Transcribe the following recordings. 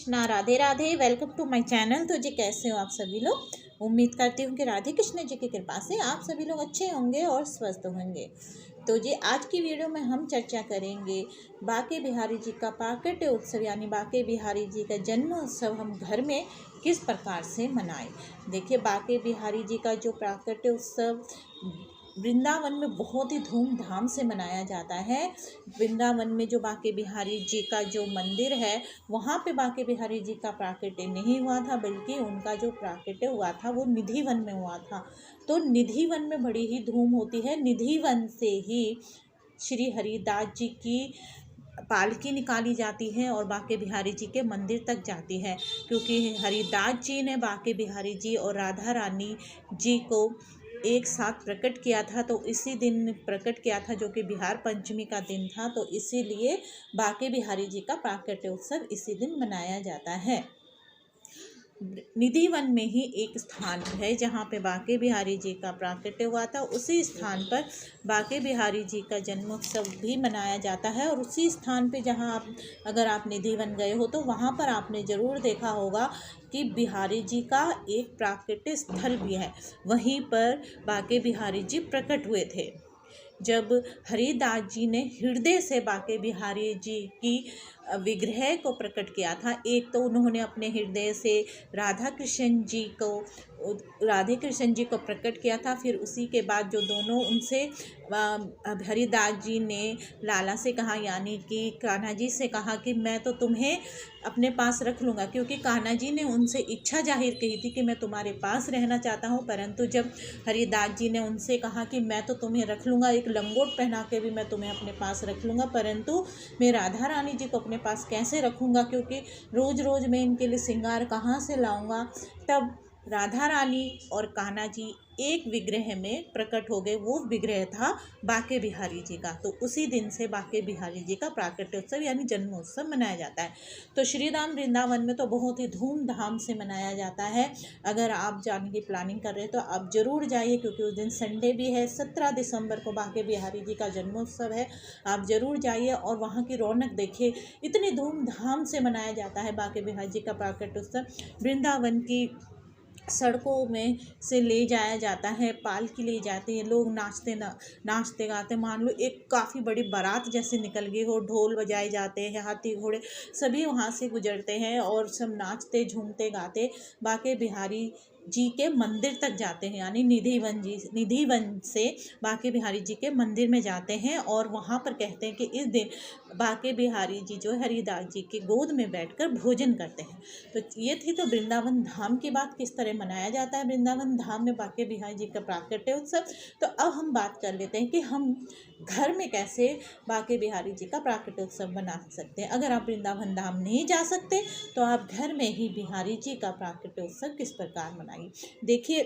Krishna. Radhe Radhe. Welcome to my channel. तो जी कैसे हो आप सभी लोग। उम्मीद करती हूँ कि राधे कृष्ण जी की कृपा से आप सभी लोग अच्छे होंगे और स्वस्थ होंगे। तो जी आज की वीडियो में हम चर्चा करेंगे बांके बिहारी जी का प्राकट्य उत्सव यानी बांके बिहारी जी का जन्म उत्सव हम घर में किस प्रकार से मनाएं। देखिए, बांके बिहारी जी का जो प्राकट्य उत्सव वृंदावन में बहुत ही धूमधाम से मनाया जाता है। वृंदावन में जो बांके बिहारी जी का जो मंदिर है वहाँ पे बांके बिहारी जी का प्राकट्य नहीं हुआ था, बल्कि उनका जो प्राकट्य हुआ था वो निधि वन में हुआ था। तो निधि वन में बड़ी ही धूम होती है। निधि वन से ही श्री हरिदास जी की पालकी निकाली जाती है और बांके बिहारी जी के मंदिर तक जाती है, क्योंकि हरिदास जी ने बांके बिहारी जी और राधा रानी जी को एक साथ प्रकट किया था। तो इसी दिन प्रकट किया था, जो कि बिहार पंचमी का दिन था। तो इसीलिए बांके बिहारी जी का प्राकट्य उत्सव इसी दिन मनाया जाता है। निधि वन में ही एक स्थान है जहाँ पे बांके बिहारी जी का प्राकट्य हुआ था। उसी स्थान पर बांके बिहारी जी का जन्मोत्सव भी मनाया जाता है। और उसी स्थान पे जहाँ अगर आप निधि वन गए हो तो वहाँ पर आपने ज़रूर देखा होगा कि बिहारी जी का एक प्राकट्य स्थल भी है। वहीं पर बांके बिहारी जी प्रकट हुए थे। जब हरिदास जी ने हृदय से बांके बिहारी जी की विग्रह को प्रकट किया था, एक तो उन्होंने अपने हृदय से राधा कृष्ण जी को प्रकट किया था। फिर उसी के बाद जो दोनों उनसे हरिदास जी ने लाला से कहा, यानी कि कान्हा जी से कहा कि मैं तो तुम्हें अपने पास रख लूँगा, क्योंकि कान्हा जी ने उनसे इच्छा जाहिर की थी कि मैं तुम्हारे पास रहना चाहता हूँ। परंतु जब हरिदास जी ने उनसे कहा कि मैं तो तुम्हें रख लूँगा, एक लंगोट पहना के भी मैं तुम्हें अपने पास रख लूँगा, परंतु मैं राधा रानी जी को अपने पास कैसे रखूँगा, क्योंकि रोज़ रोज़ मैं इनके लिए श्रृंगार कहाँ से लाऊँगा। तब राधा रानी और कान्हा जी एक विग्रह में प्रकट हो गए। वो विग्रह था बांके बिहारी जी का। तो उसी दिन से बांके बिहारी जी का प्राकट्योत्सव यानी जन्मोत्सव मनाया जाता है। तो श्री राम वृंदावन में तो बहुत ही धूमधाम से मनाया जाता है। अगर आप जाने की प्लानिंग कर रहे हैं तो आप ज़रूर जाइए, क्योंकि उस दिन संडे भी है। 17 दिसंबर को बांके बिहारी जी का जन्मोत्सव है। आप ज़रूर जाइए और वहाँ की रौनक देखिए। इतनी धूमधाम से मनाया जाता है बांके बिहारी जी का प्राकट्योत्सव। वृंदावन की सड़कों में से ले जाया जाता है, पालकी ले जाते हैं लोग, नाचते गाते। मान लो एक काफ़ी बड़ी बारात जैसे निकल गई हो, ढोल बजाए जाते हैं, हाथी घोड़े सभी वहाँ से गुजरते हैं और सब नाचते झूमते गाते बांके बिहारी जी के मंदिर तक जाते हैं, यानी निधि वन से बांके बिहारी जी के मंदिर में जाते हैं। और वहाँ पर कहते हैं कि इस दिन बांके बिहारी जी जो हरिदास जी की गोद में बैठकर भोजन करते हैं। तो ये थी तो वृंदावन धाम की बात, किस तरह मनाया जाता है वृंदावन धाम में बांके बिहारी जी का प्राकट्य उत्सव। तो अब हम बात कर लेते हैं कि हम घर में कैसे बांके बिहारी जी का प्राकट्य उत्सव बना सकते हैं। अगर आप वृंदावन धाम नहीं जा सकते तो आप घर में ही बिहारी जी का प्राकट्य उत्सव किस प्रकार मनाइए। देखिए,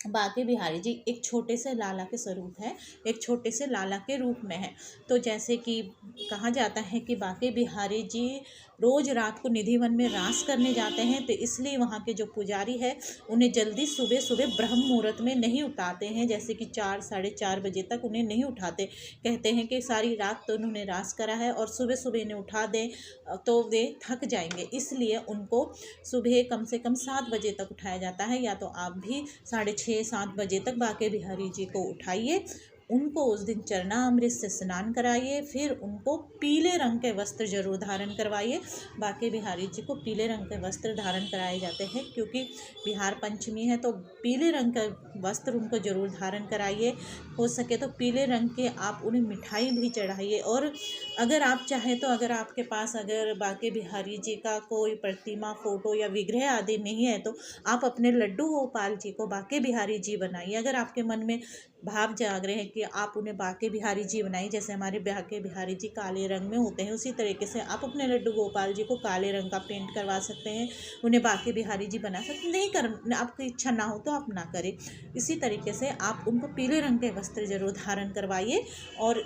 बांके बिहारी जी एक छोटे से लाला के स्वरूप है, एक छोटे से लाला के रूप में है। तो जैसे कि कहा जाता है कि बांके बिहारी जी रोज़ रात को निधि वन में रास करने जाते हैं। तो इसलिए वहाँ के जो पुजारी है उन्हें जल्दी सुबह सुबह ब्रह्म मुहूर्त में नहीं उठाते हैं, जैसे कि 4 साढ़े 4 बजे तक उन्हें नहीं उठाते। कहते हैं कि सारी रात तो उन्होंने रास करा है और सुबह सुबह इन्हें उठा दें तो वे थक जाएंगे, इसलिए उनको सुबह कम से कम 7 बजे तक उठाया जाता है। या तो आप भी 6:30-7 बजे तक बांके बिहारी जी को उठाइए, उनको उस दिन चरणामृत से स्नान कराइए, फिर उनको पीले रंग के वस्त्र जरूर धारण करवाइए। बांके बिहारी जी को पीले रंग के वस्त्र धारण कराए जाते हैं, क्योंकि बिहार पंचमी है। तो पीले रंग का वस्त्र उनको जरूर धारण कराइए। हो सके तो पीले रंग के आप उन्हें मिठाई भी चढ़ाइए। और अगर आप चाहें तो अगर आपके पास अगर बांके बिहारी जी का कोई प्रतिमा, फोटो या विग्रह आदि नहीं है तो आप अपने लड्डू गोपाल जी को बांके बिहारी जी बनाइए। अगर आपके मन में भाव जाग रहे हैं कि आप उन्हें बांके बिहारी जी बनाइए, जैसे हमारे बांके बिहारी जी काले रंग में होते हैं, उसी तरीके से आप अपने लड्डू गोपाल जी को काले रंग का पेंट करवा सकते हैं, उन्हें बांके बिहारी जी बना सकते हैं। नहीं कर आपकी इच्छा ना हो तो आप ना करें। इसी तरीके से आप उनको पीले रंग के वस्त्र जरूर धारण करवाइए। और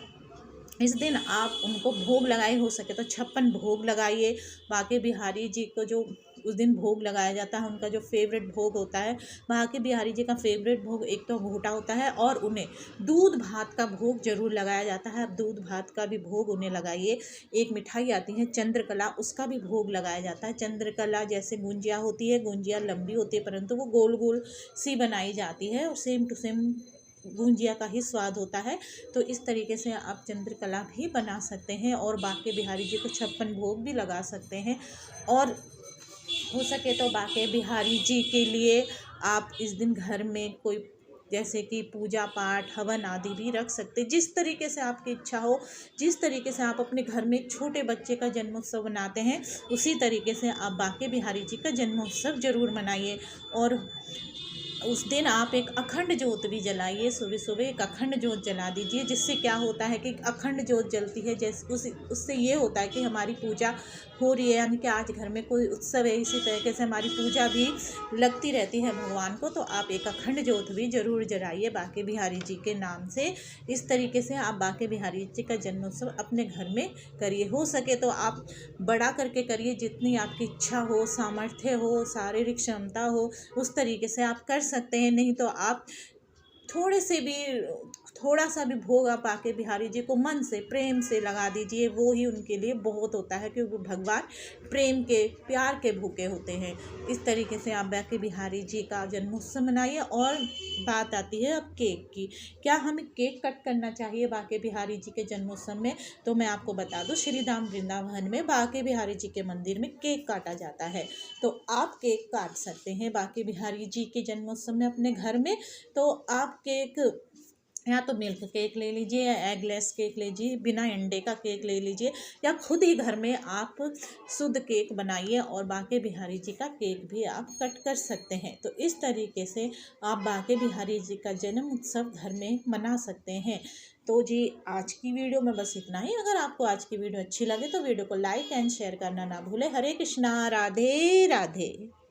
इस दिन आप उनको भोग लगाए, हो सके तो 56 भोग लगाइए। बांके बिहारी जी को जो उस दिन भोग लगाया जाता है। उनका जो फेवरेट भोग होता है, बांके बिहारी जी का फेवरेट भोग एक तो घोटा होता है और उन्हें दूध भात का भोग जरूर लगाया जाता है। अब दूध भात का भी भोग उन्हें लगाइए। एक मिठाई आती है चंद्रकला, उसका भी भोग लगाया जाता है। चंद्रकला जैसे गुंजिया होती है, गुंजिया लंबी होती है परंतु वो गोल गोल सी बनाई जाती है और सेम टू सेम गुंजिया का ही स्वाद होता है। तो इस तरीके से आप चंद्रकला भी बना सकते हैं और बांके बिहारी जी को 56 भोग भी लगा सकते हैं। और हो सके तो बांके बिहारी जी के लिए आप इस दिन घर में कोई जैसे कि पूजा पाठ हवन आदि भी रख सकते, जिस तरीके से आपकी इच्छा हो। जिस तरीके से आप अपने घर में एक छोटे बच्चे का जन्मोत्सव मनाते हैं, उसी तरीके से आप बांके बिहारी जी का जन्मोत्सव जरूर मनाइए। और उस दिन आप एक अखंड ज्योत भी जलाइए। सुबह सुबह एक अखंड ज्योत जला दीजिए, जिससे क्या होता है कि अखंड ज्योत जलती है जैसे उससे ये होता है कि हमारी पूजा हो रही है, यानी कि आज घर में कोई उत्सव है, इसी तरीके से हमारी पूजा भी लगती रहती है भगवान को। तो आप एक अखंड ज्योत भी जरूर जलाइए बांके बिहारी जी के नाम से। इस तरीके से आप बांके बिहारी जी का जन्मोत्सव अपने घर में करिए। हो सके तो आप बड़ा करके करिए, जितनी आपकी इच्छा हो, सामर्थ्य हो, शारीरिक क्षमता हो, उस तरीके से आप कर सकते हैं। नहीं तो आप थोड़ा सा भी भोग आप बांके बिहारी जी को मन से प्रेम से लगा दीजिए, वो ही उनके लिए बहुत होता है, क्योंकि भगवान प्रेम के प्यार के भूखे होते हैं। इस तरीके से आप बांके बिहारी जी का जन्मोत्सव मनाइए। और बात आती है अब केक की, क्या हमें केक कट करना चाहिए बांके बिहारी जी के जन्मोत्सव में? तो मैं आपको बता दूं, श्री धाम वृंदावन में बांके बिहारी जी के मंदिर में केक काटा जाता है। तो आप केक काट सकते हैं बांके बिहारी जी के जन्मोत्सव में अपने घर में। तो आप केक या तो मिल्क केक ले लीजिए या एगलेस केक लीजिए, बिना अंडे का केक ले लीजिए, या खुद ही घर में आप शुद्ध केक बनाइए और बांके बिहारी जी का केक भी आप कट कर सकते हैं। तो इस तरीके से आप बांके बिहारी जी का जन्म उत्सव घर में मना सकते हैं। तो जी आज की वीडियो में बस इतना ही। अगर आपको आज की वीडियो अच्छी लगे तो वीडियो को लाइक एंड शेयर करना ना भूलें। हरे कृष्णा, राधे राधे।